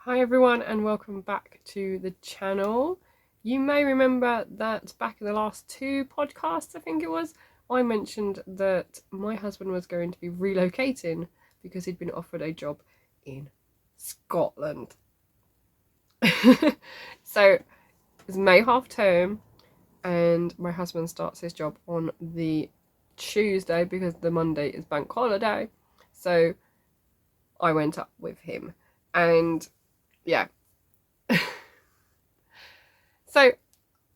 Hi everyone and welcome back to the channel. You may remember that back in the last two podcasts, I think it was, I mentioned that my husband was going to be relocating because he'd been offered a job in Scotland. So it's May half term and my husband starts his job on the Tuesday because the Monday is bank holiday. So I went up with him and yeah. So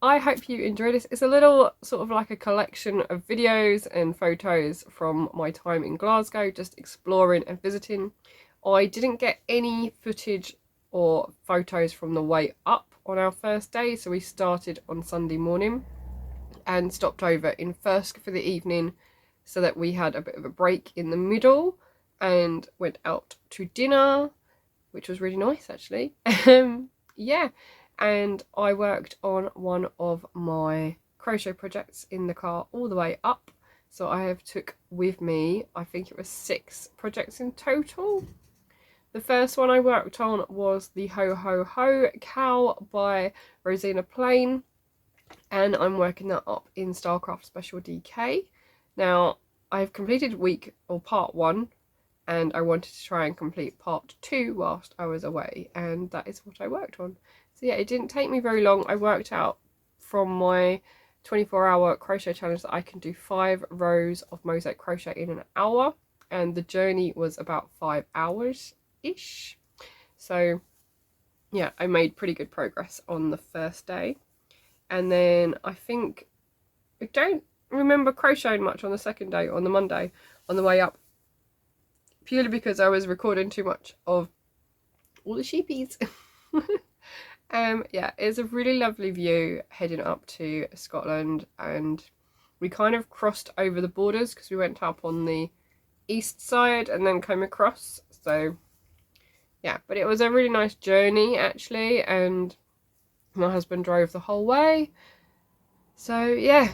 I hope you enjoy this. It's a little sort of like a collection of videos and photos from my time in Glasgow, just exploring and visiting. I didn't get any footage or photos from the way up on our first day, so we started on Sunday morning and stopped over in Thirsk for the evening so that we had a bit of a break in the middle and went out to dinner, which was really nice actually. Yeah, and I worked on one of my crochet projects in the car all the way up. So I have took with me, I think it was 6 projects in total. The first one I worked on was the HoHoHo CAL by Rosina Plain, and I'm working that up in Starcraft Special DK. Now I've completed part 1 and I wanted to try and complete part 2 whilst I was away, and that is what I worked on. So yeah, it didn't take me very long. I worked out from my 24-hour crochet challenge that I can do 5 rows of mosaic crochet in an hour, and the journey was about 5 hours-ish. So yeah, I made pretty good progress on the first day. And then I don't remember crocheting much on the second day, on the Monday, on the way up, purely because I was recording too much of all the sheepies. Yeah, it's a really lovely view heading up to Scotland, and we kind of crossed over the borders because we went up on the east side and then came across. So yeah, but it was a really nice journey actually, and my husband drove the whole way. So yeah.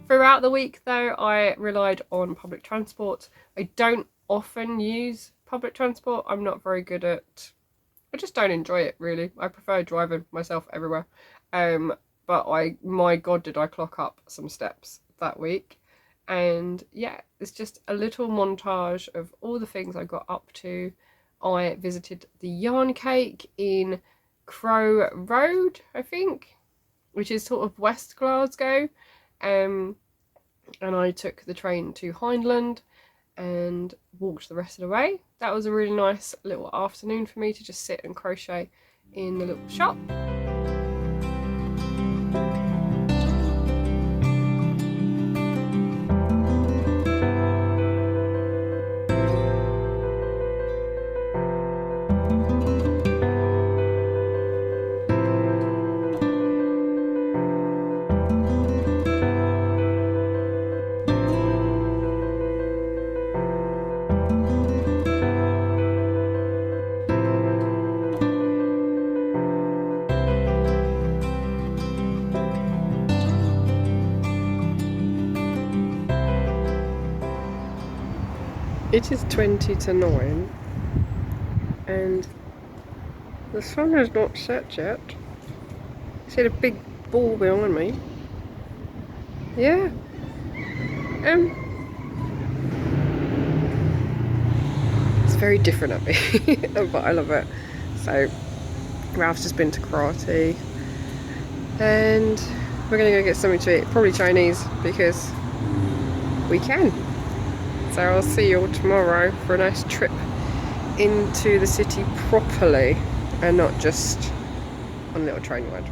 Throughout the week though, I relied on public transport. I don't often use public transport. I'm not very good at, I just don't enjoy it really. I prefer driving myself everywhere. But my God, did I clock up some steps that week. And yeah, it's just a little montage of all the things I got up to. I visited the yarn cake in Crow Road, I think, which is sort of West Glasgow. And I took the train to Hindland and walked the rest of the way. That was a really nice little afternoon for me to just sit and crochet in the little shop. It is 20 to 9 and The sun has not set yet. See the big ball behind me? Yeah. It's very different at me, but I love it. So Ralph's just been to karate, and we're gonna go get something to eat, probably Chinese, because we can. So I'll see you all tomorrow for a nice trip into the city properly, and not just on a little train ride.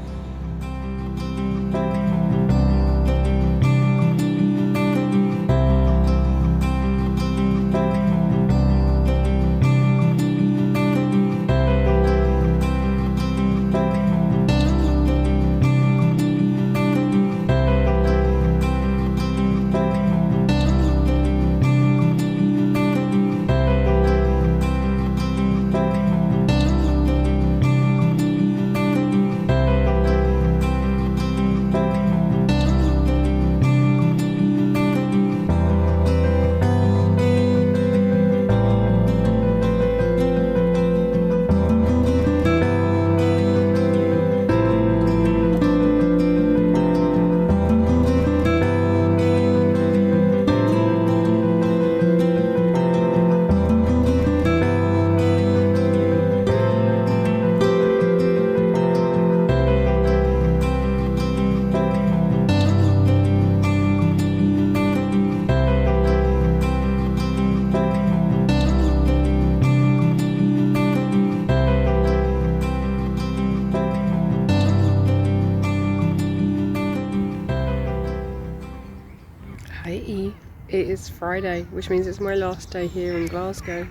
Hey, it is Friday, which means it's my last day here in Glasgow.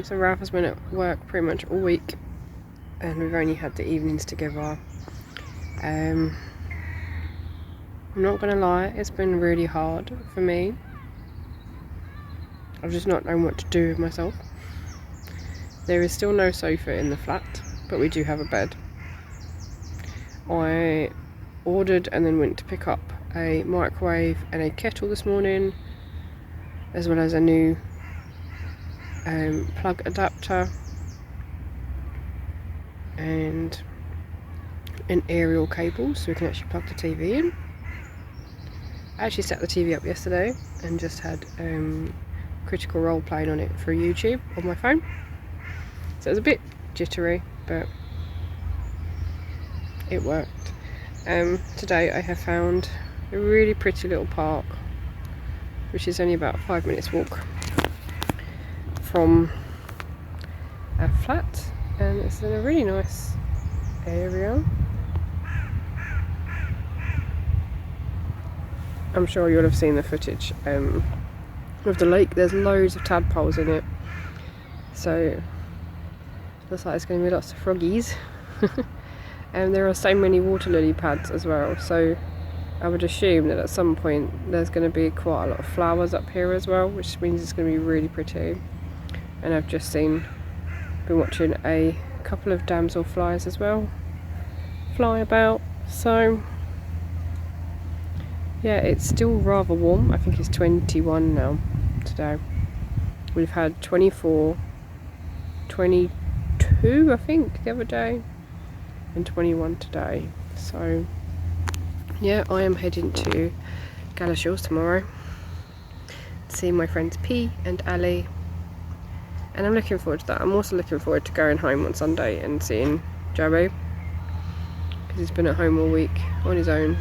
So Ralph has been at work pretty much all week, and we've only had the evenings together. I'm not gonna lie, it's been really hard for me. I've just not known what to do with myself. There is still no sofa in the flat, but we do have a bed. I ordered and then went to pick up a microwave and a kettle this morning, as well as a new plug adapter and an aerial cable so we can actually plug the TV in. I actually set the TV up yesterday and just had Critical Role playing on it for YouTube on my phone, so it was a bit jittery, but it worked. Today I have found a really pretty little park, which is only about 5 minutes walk from our flat, and it's in a really nice area. I'm sure you'll have seen the footage of the lake. There's loads of tadpoles in it, so looks like there's going to be lots of froggies. And there are so many water lily pads as well, so I would assume that at some point there's going to be quite a lot of flowers up here as well, which means it's going to be really pretty. And I've just been watching a couple of damselflies as well fly about. So yeah, it's still rather warm. I think it's 21 now today. We've had 24, 22 I think the other day, and 21 today. So yeah, I am heading to Galashiels tomorrow to see my friends P and Ali, and I'm looking forward to that. I'm also looking forward to going home on Sunday and seeing Joey, because he's been at home all week on his own.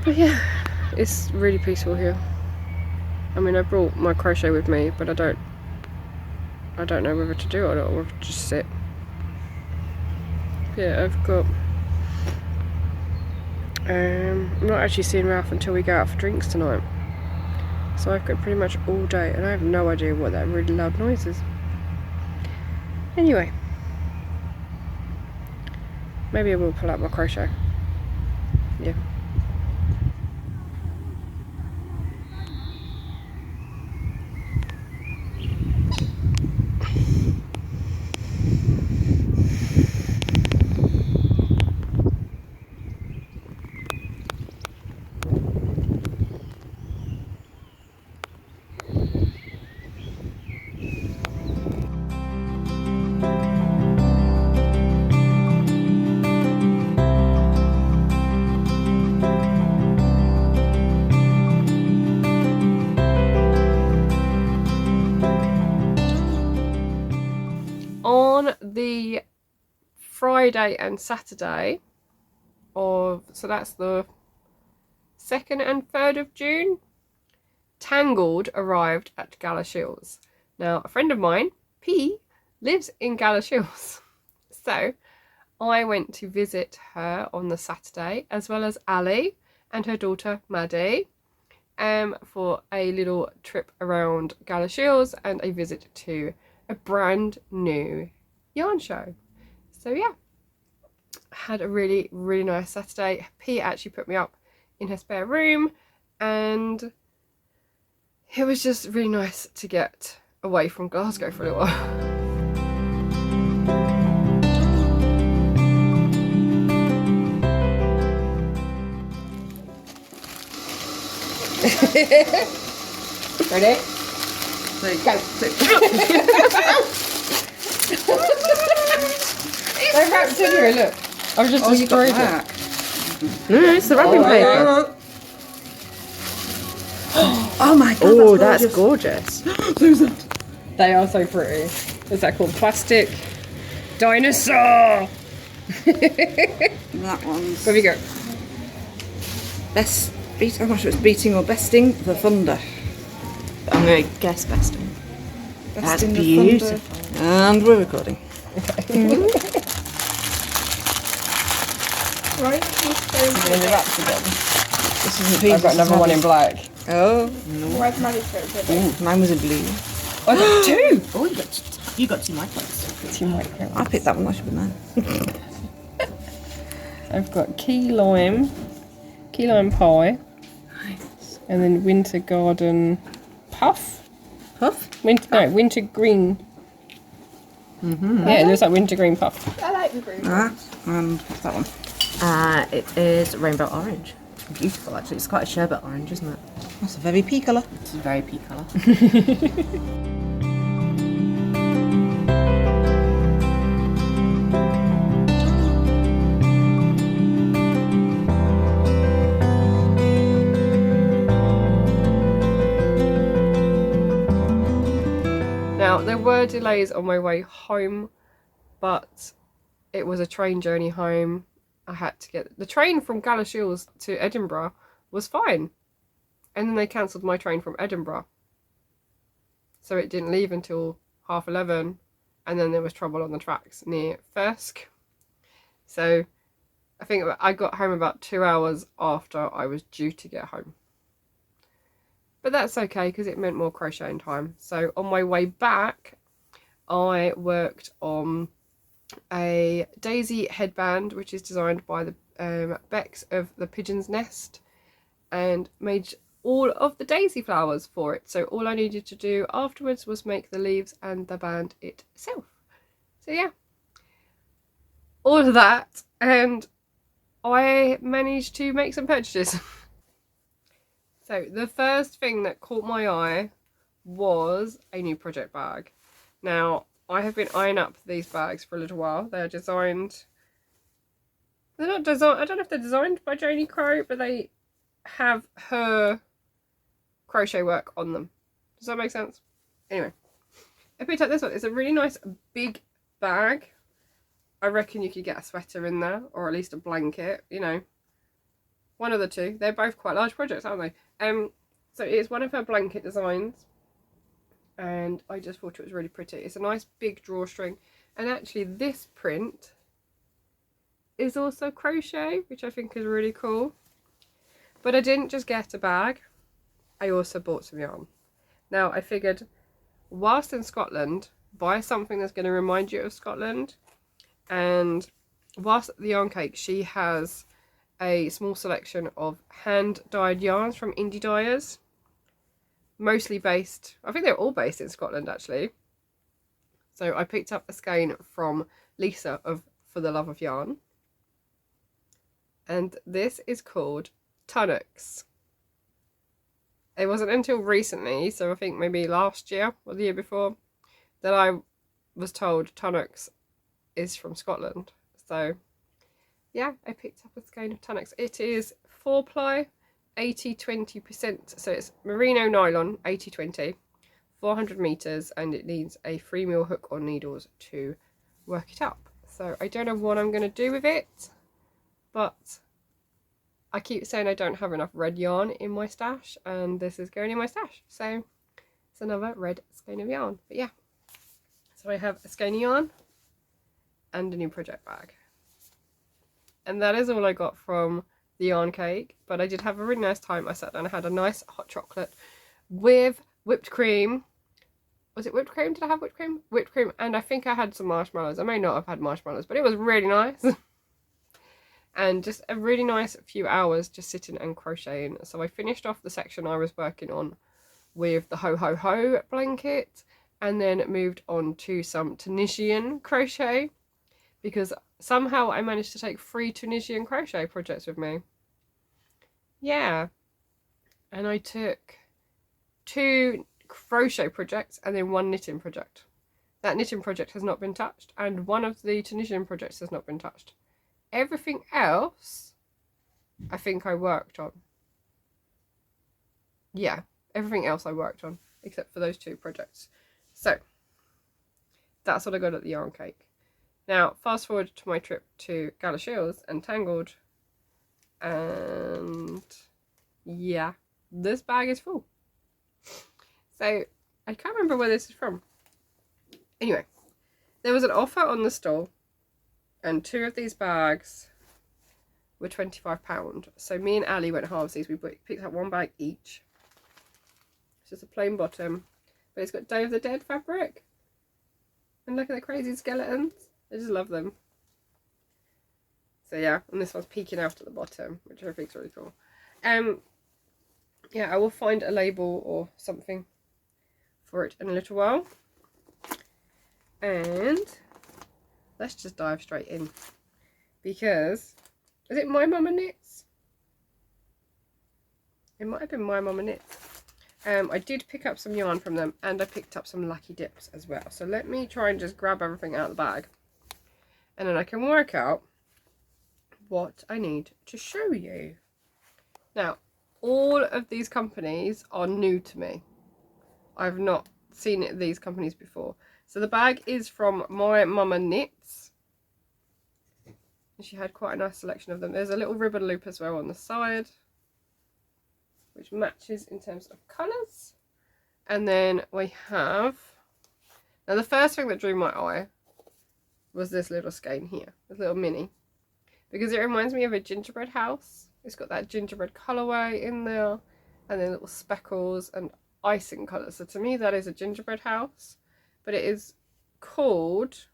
But yeah, it's really peaceful here. I mean, I brought my crochet with me, but I don't know whether to do it or whether to just sit. Yeah, I've got I'm not actually seeing Ralph until we go out for drinks tonight, so I've got pretty much all day, and I have no idea what that really loud noise is. Anyway, maybe I will pull out my crochet. Yeah. the Friday and Saturday of, so that's the 2nd and 3rd of June, Tangled arrived at Galashiels. Now, a friend of mine, P, lives in Galashiels. So I went to visit her on the Saturday, as well as Ali and her daughter Maddie, for a little trip around Galashiels and a visit to a brand new yarn show. So yeah, had a really, really nice Saturday. P actually put me up in her spare room, and it was just really nice to get away from Glasgow for a little while. Ready? Go. They're wrapped in here, look. I've just destroyed it. No, it's the wrapping paper. Oh my god, Oh, that's gorgeous. They are so pretty. Is that called plastic dinosaur? That one's... Where we go? Best beat. I'm not sure it's beating or besting the thunder. I'm going to guess besting. That's beautiful. And we're recording. Right, This isn't pieces. I've got another one in black. Oh, no. Where's Maddie's favourite? Mine was in blue. I got two. Oh, you got two micros. Two micro. I picked that one, that should be mine. I've got key lime pie, Nice. and then winter garden puff. Puff? Winter green. Yeah, it looks like winter green puff. I like the green. And that one. It is rainbow orange. It's beautiful, actually. It's quite a sherbet orange, isn't it? That's a very pea colour. It's a very pea colour. Now, there were delays on my way home, but it was a train journey home. I had to get the train from Galashiels to Edinburgh was fine, and then they cancelled my train from Edinburgh, so it didn't leave until 11:30, and then there was trouble on the tracks near Thirsk. So I think I got home about 2 hours after I was due to get home. But that's okay, because it meant more crocheting time. So on my way back, I worked on a daisy headband, which is designed by the Becks of the Pigeon's Nest, and made all of the daisy flowers for it. So all I needed to do afterwards was make the leaves and the band itself. So yeah, all of that, and I managed to make some purchases. So the first thing that caught my eye was a new project bag. Now, I have been eyeing up these bags for a little while. They're designed... They're not designed... I don't know if they're designed by Janie Crow, but they have her crochet work on them. Does that make sense? Anyway, I picked up this one. It's a really nice big bag. I reckon you could get a sweater in there, or at least a blanket, you know. One of the two. They're both quite large projects, aren't they? So it's one of her blanket designs, and I just thought it was really pretty. It's a nice big drawstring, and actually this print is also crochet, which I think is really cool. But I didn't just get a bag, I also bought some yarn. Now I figured, whilst in Scotland, buy something that's going to remind you of Scotland. And whilst at the Yarn Cake, she has a small selection of hand dyed yarns from indie dyers, mostly based, I think they're all based in Scotland actually. So I picked up a skein from Lisa of For the Love of Yarn, and this is called Tunnocks. It wasn't until recently, so I think maybe last year or the year before, that I was told Tunnocks is from Scotland. So yeah, I picked up a skein of Tunnocks. It is 4-ply, 80-20%, so it's merino nylon, 80-20, 400 meters, and it needs a 3mm hook on needles to work it up. So I don't know what I'm going to do with it, but I keep saying I don't have enough red yarn in my stash, and this is going in my stash. So it's another red skein of yarn. But yeah, so I have a skein of yarn and a new project bag. And that is all I got from the yarn cake, but I did have a really nice time. I sat down and had a nice hot chocolate with whipped cream. Was it whipped cream? Did I have whipped cream? Whipped cream, and I think I had some marshmallows. I may not have had marshmallows, but it was really nice. And just a really nice few hours just sitting and crocheting. So I finished off the section I was working on with the HoHoHo blanket, and then moved on to some Tunisian crochet, because somehow I managed to take 3 Tunisian crochet projects with me. Yeah. And I took 2 crochet projects and then 1 knitting project. That knitting project has not been touched, and one of the Tunisian projects has not been touched. Everything else I think I worked on. Yeah, everything else I worked on except for those 2 projects. So that's what I got at the yarn cake. Now fast forward to my trip to Galashiels and Tangled, and yeah, this bag is full. So I can't remember where this is from. Anyway, there was an offer on the store, and 2 of these bags were £25. So me and Ali went halvesies. We picked up 1 bag each. It's just a plain bottom, but it's got Day of the Dead fabric. And look at the crazy skeletons. I just love them. So yeah, and this one's peeking out at the bottom, which I think is really cool. Yeah, I will find a label or something for it in a little while. And let's just dive straight in, because is it My Mama Knits? It might have been My Mama Knits. I did pick up some yarn from them, and I picked up some Lucky Dips as well. So let me try and just grab everything out of the bag, and then I can work out what I need to show you. Now, all of these companies are new to me. I've not seen these companies before. So the bag is from My Mama Knits. And she had quite a nice selection of them. There's a little ribbon loop as well on the side, which matches in terms of colours. And then we have, now the first thing that drew my eye was this little skein here, this little mini, because it reminds me of a gingerbread house. It's got that gingerbread colourway in there, and then little speckles and icing colours. So to me that is a gingerbread house, but it is called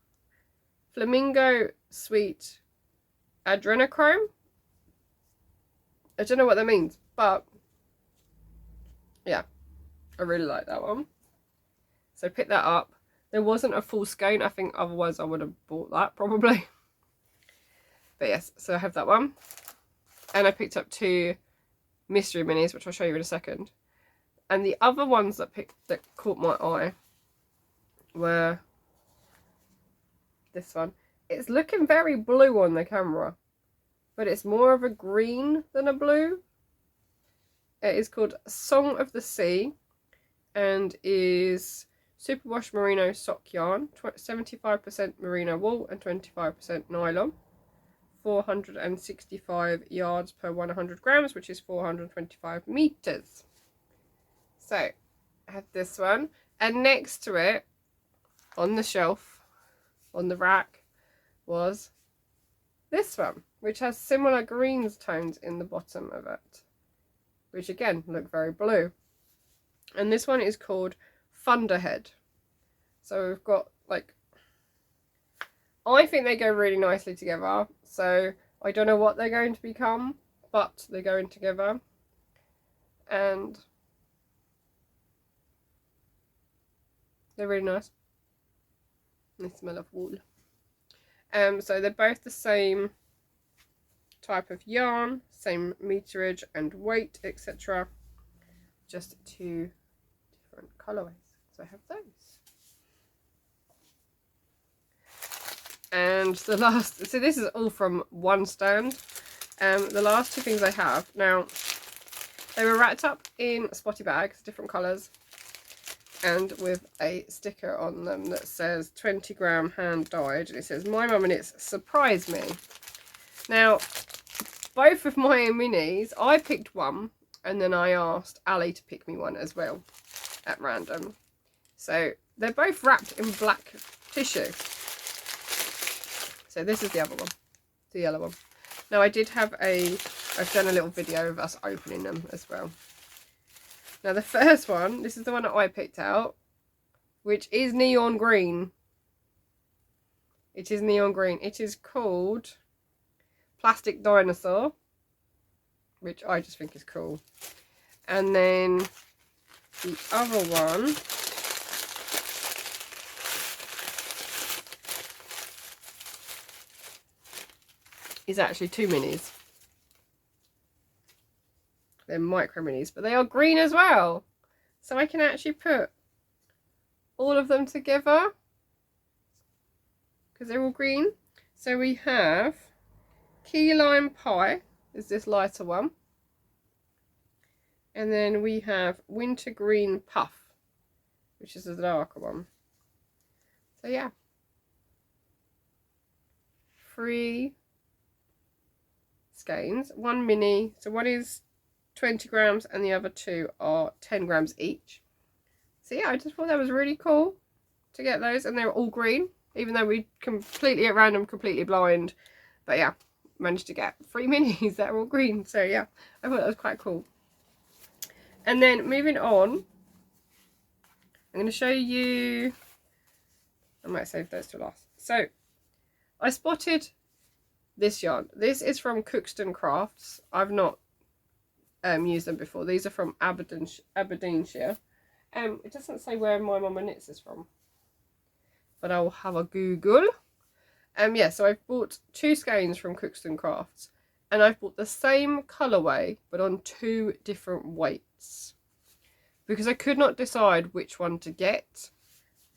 Flamingo Sweet Adrenochrome. I don't know what that means, but yeah, I really like that one. So pick that up. There wasn't a full skein, I think, otherwise I would have bought that probably. But yes, so I have that one. And I picked up 2 mystery minis, which I'll show you in a second. And the other ones that caught my eye were this one. It's looking very blue on the camera, but it's more of a green than a blue. It is called Song of the Sea, and is superwash merino sock yarn, 75% merino wool and 25% nylon. 465 yards per 100 grams, which is 425 meters. So I have this one, and next to it on the shelf, on the rack, was this one, which has similar greens tones in the bottom of it, which again look very blue. And this one is called Thunderhead. So we've got, like, I think they go really nicely together. So I don't know what they're going to become, but they're going together. And they're really nice. They smell of wool. So they're both the same type of yarn, same meterage and weight, etc. Just 2 different colourways. So I have those. And the last, so this is all from one stand. The last 2 things I have, now they were wrapped up in spotty bags, different colours, and with a sticker on them that says 20-gram hand dyed, and it says my mum and it's surprise me. Now both of my minis, I picked one and then I asked Ali to pick me one as well at random. So they're both wrapped in black tissue. So this is the other one, the yellow one. Now I've done a little video of us opening them as well. Now the first one, this is the one that I picked out, which is neon green. It is neon green. It is called Plastic Dinosaur, which I just think is cool. And then the other one is actually 2 minis. They're micro minis, but they are green as well. So I can actually put all of them together because they're all green. So we have Key Lime Pie, is this lighter one. And then we have Winter Green Puff, which is the darker one. So yeah. 3 skeins, 1 mini. So one is 20 grams and the other 2 are 10 grams each. So yeah, I just thought that was really cool to get those, and they're all green, even though we completely at random, completely blind. But yeah, managed to get 3 minis that are all green. So yeah, I thought that was quite cool. And then moving on, I'm going to show you, I might save those to last. So I spotted this yarn. This is from Cookston Crafts. I've not used them before. These are from Aberdeenshire. It doesn't say where my mama knits is from, but I'll have a Google. Yeah, so I've bought 2 skeins from Cookston Crafts, and I've bought the same colourway but on 2 different weights because I could not decide which one to get,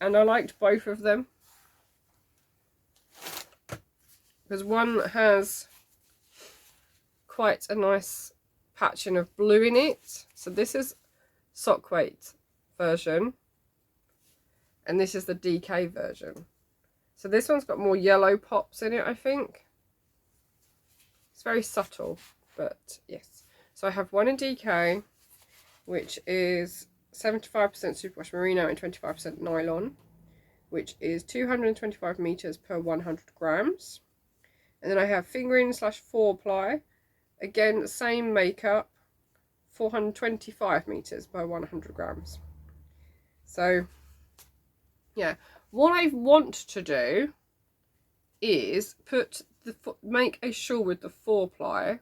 and I liked both of them because one has quite a nice patching of blue in it. So this is sock weight version and this is the DK version. So this one's got more yellow pops in it, I think. It's very subtle, but yes. So I have one in DK, which is 75% superwash merino and 25% nylon, which is 225 meters per 100 grams. And then I have fingering / 4-ply, again same makeup, 425 meters per 100 grams. So yeah, what I want to do is make a shawl with the 4-ply,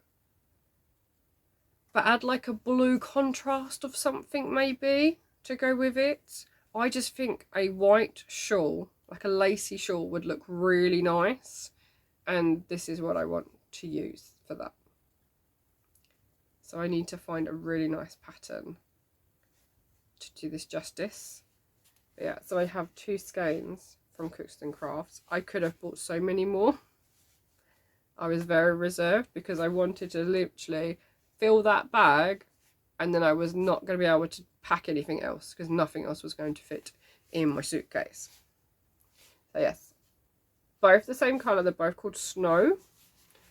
but add like a blue contrast of something maybe to go with it. I just think a white shawl, like a lacy shawl, would look really nice, and this is what I want to use for that. So I need to find a really nice pattern to do this justice. But yeah, so I have 2 skeins from Cookston Crafts. I could have bought so many more. I was very reserved because I wanted to literally fill that bag, and then I was not going to be able to pack anything else because nothing else was going to fit in my suitcase. So yes, both the same colour. They're both called Snow,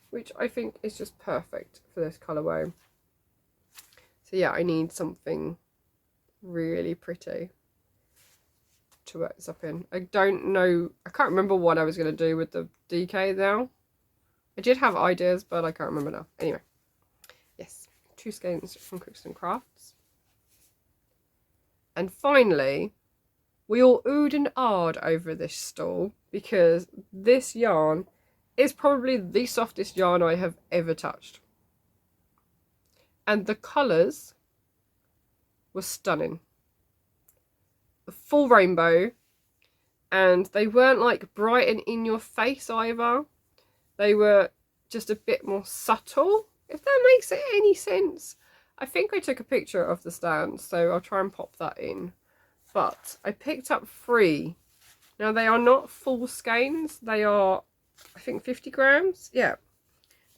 which I think is just perfect for this colourway. So yeah, I need something really pretty to work this up in. I don't know, I can't remember what I was going to do with the DK now. I did have ideas, but I can't remember now. Anyway, yes, 2 skeins from Cookston Crafts. And finally, we all oohed and ahed over this stall because this yarn is probably the softest yarn I have ever touched. And the colours were stunning. The full rainbow, and they weren't like bright and in your face either. They were just a bit more subtle, if that makes any sense. I think I took a picture of the stand, so I'll try and pop that in. But I picked up 3. Now they are not full skeins, they are, I think, 50 grams. Yeah,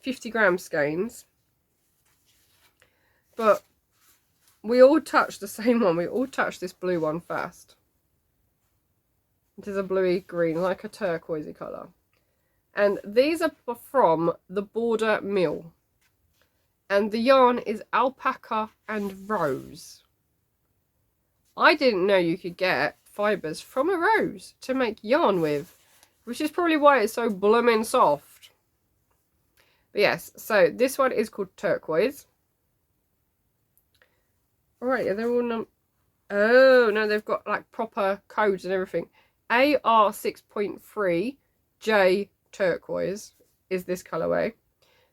50 gram skeins. But we all touched the same one. We all touched this blue one first. It is a bluey green, like a turquoisey colour. And these are from the Border Mill. And the yarn is alpaca and rose. I didn't know you could get fibres from a rose to make yarn with, which is probably why it's so blooming soft. But yes, so this one is called turquoise. Alright, yeah, they're all oh no, they've got like proper codes and everything. AR 6.3 J turquoise is this colourway.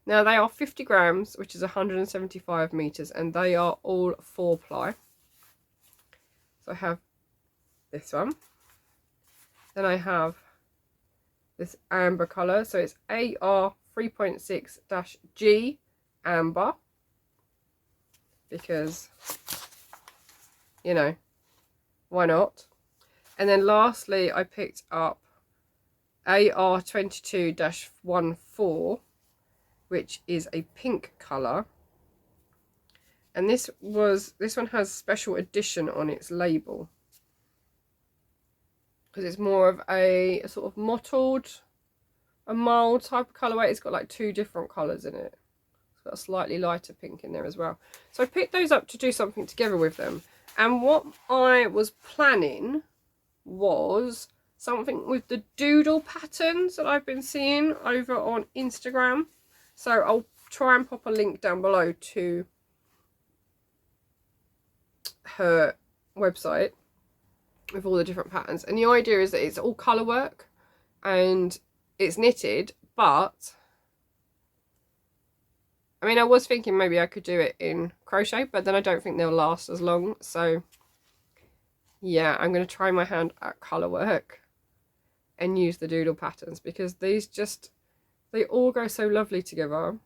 Now they are 50 grams, which is 175 meters, and they are all 4-ply. So I have this one. Then I have this amber colour, so it's AR 3.6-G amber, because, you know, why not? And then lastly, I picked up AR 22-14, which is a pink colour. And this one has special edition on its label, because it's more of a sort of mottled, a mild type of colourway. It's got like 2 different colours in it. It's got a slightly lighter pink in there as well. So I picked those up to do something together with them. And what I was planning was something with the doodle patterns that I've been seeing over on Instagram. So I'll try and pop a link down below to her website with all the different patterns. And the idea is that it's all colour work and it's knitted, but I mean, I was thinking maybe I could do it in crochet, but then I don't think they'll last as long. So yeah, I'm going to try my hand at colour work and use the doodle patterns, because these they all go so lovely together.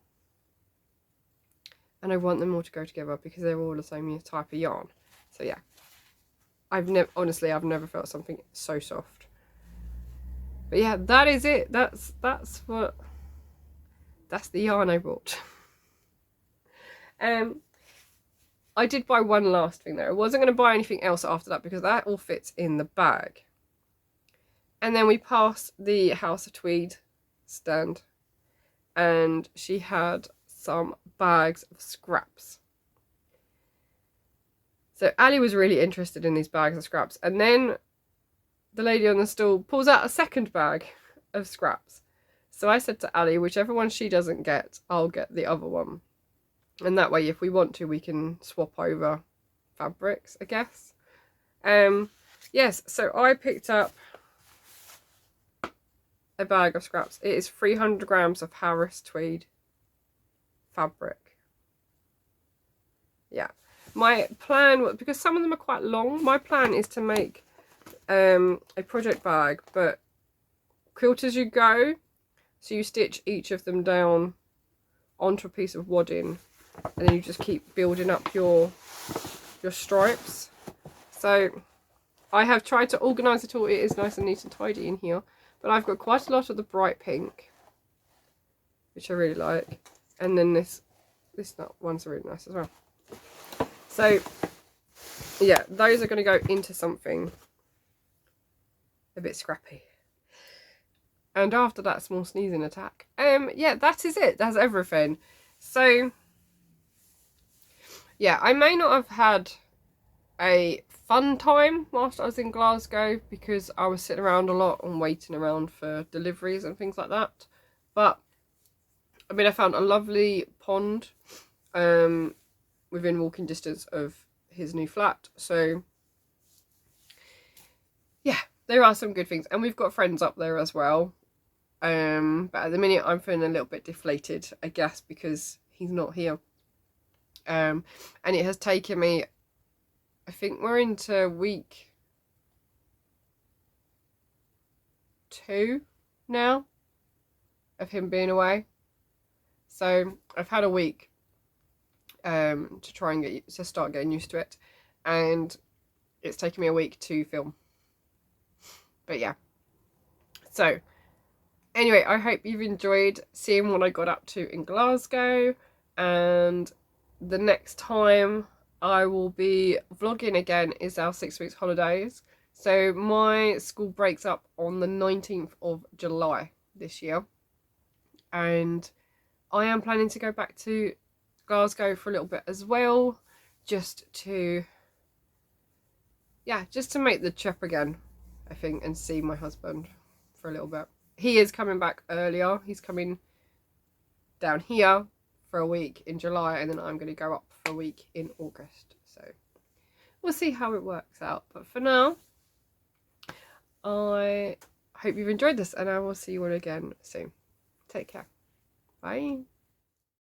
And I want them all to go together because they're all the same type of yarn. So yeah, I've never felt something so soft. But yeah, that is it. That's the yarn I bought. I did buy one last thing though. I wasn't going to buy anything else after that because that all fits in the bag. And then we passed the House of Tweed stand, and she had some bags of scraps. So Ali was really interested in these bags of scraps, and then the lady on the stall pulls out a second bag of scraps. So I said to Ali, whichever one she doesn't get, I'll get the other one. And that way, if we want to, we can swap over fabrics, I guess. Yes, so I picked up a bag of scraps. It is 300 grams of Harris tweed fabric. Yeah. My plan was, because some of them are quite long, my plan is to make a project bag, but quilt as you go. So you stitch each of them down onto a piece of wadding, and then you just keep building up your stripes. So I have tried to organise it all. It is nice and neat and tidy in here, but I've got quite a lot of the bright pink, which I really like, and then this one's really nice as well. So yeah, those are going to go into something a bit scrappy. And after that small sneezing attack, yeah, that is it. That's everything. So yeah, I may not have had a fun time whilst I was in Glasgow because I was sitting around a lot and waiting around for deliveries and things like that. But I mean, I found a lovely pond within walking distance of his new flat. So yeah, there are some good things, and we've got friends up there as well. But at the minute I'm feeling a little bit deflated, I guess, because he's not here. And it has taken me, I think we're into week 2 now of him being away. So I've had a week to try and start getting used to it, and it's taken me a week to film. But yeah, so anyway, I hope you've enjoyed seeing what I got up to in Glasgow, and the next time I will be vlogging again is our 6 weeks holidays. So my school breaks up on the 19th of July this year. And I am planning to go back to Glasgow for a little bit as well. Just to make the trip again, I think, and see my husband for a little bit. He is coming back earlier. He's coming down here for a week in July, and then I'm going to go up for a week in August. So we'll see how it works out. But for now, I hope you've enjoyed this, and I will see you all again soon. Take care. Bye.